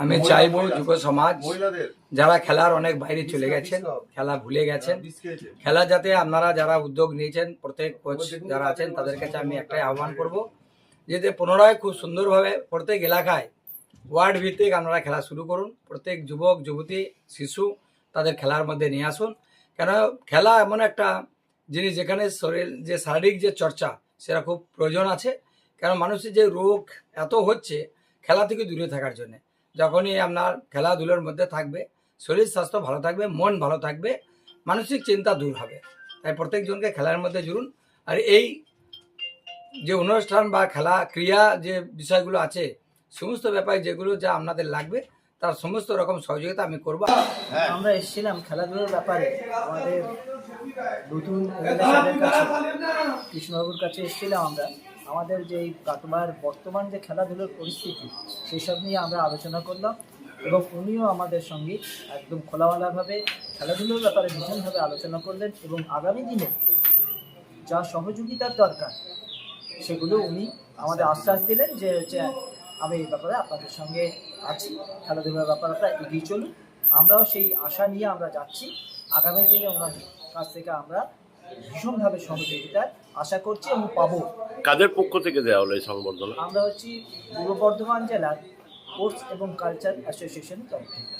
আমি চাইবো যুব সমাজ যারা খেলার অনেক বাইরে চলে গেছেন, খেলা ভুলে গেছেন, খেলা যাতে আপনারা যারা উদ্যোগ নিয়েছেন প্রত্যেক কোচ যারা আছেন তাদের কাছে আমি একটাই আহ্বান করব, যাতে পুনরায় খুব সুন্দরভাবে প্রত্যেক এলাকায় ওয়ার্ড ভিত্তিক আপনারা খেলা শুরু করুন। প্রত্যেক যুবক যুবতী শিশু তাদের খেলার মধ্যে নিয়ে আসুন। কেন খেলা এমন একটা জিনিস যেখানে শরীর যে শারীরিক যে চর্চা সেটা খুব প্রয়োজন আছে। কারণ মানুষের যে রোগ এত হচ্ছে খেলা থেকে দূরে থাকার জন্য, যখনই আপনার খেলাধুলোর মধ্যে থাকবে শরীর স্বাস্থ্য ভালো থাকবে, মন ভালো থাকবে, মানসিক চিন্তা দূর হবে। তাই প্রত্যেকজনকে খেলার মধ্যে জুড়ুন। আর এই যে অনুষ্ঠান বা খেলা ক্রিয়া যে বিষয়গুলো আছে সমস্ত ব্যাপারে যেগুলো যা আপনাদের লাগবে তার সমস্ত রকম সহযোগিতা আমি করব। আমরা এসেছিলাম খেলাধুলোর ব্যাপারে আমাদের নতুন এমএলএ কাছে, কৃষ্ণবাবুর কাছে এসেছিলাম আমরা। আমাদের যে বর্তমান যে খেলাধুলোর পরিস্থিতি সেসব নিয়ে আমরা আলোচনা করলাম এবং উনিও আমাদের সঙ্গে একদম খোলামেলাভাবে খেলাধুলোর ব্যাপারে ভীষণভাবে আলোচনা করলেন এবং আগামী দিনে যা সহযোগিতার দরকার সেগুলো উনি আমাদের আশ্বাস দিলেন যে আমি এই ব্যাপারে আপনাদের সঙ্গে আছি, খেলাধুলার ব্যাপারে আপনারা এগিয়ে চলুন। আমরাও সেই আশা নিয়ে আমরা যাচ্ছি। আগামী দিনে ওনার কাছ থেকে আমরা ভীষণভাবে সহযোগিতার আশা করছি এবং পাবো। কাদের পক্ষ থেকে দেওয়া হলো এই সংবর্ধনা? আমরা হচ্ছি পূর্ব বর্ধমান জেলার স্পোর্টস এবং কালচার অ্যাসোসিয়েশনের তরফ থেকে।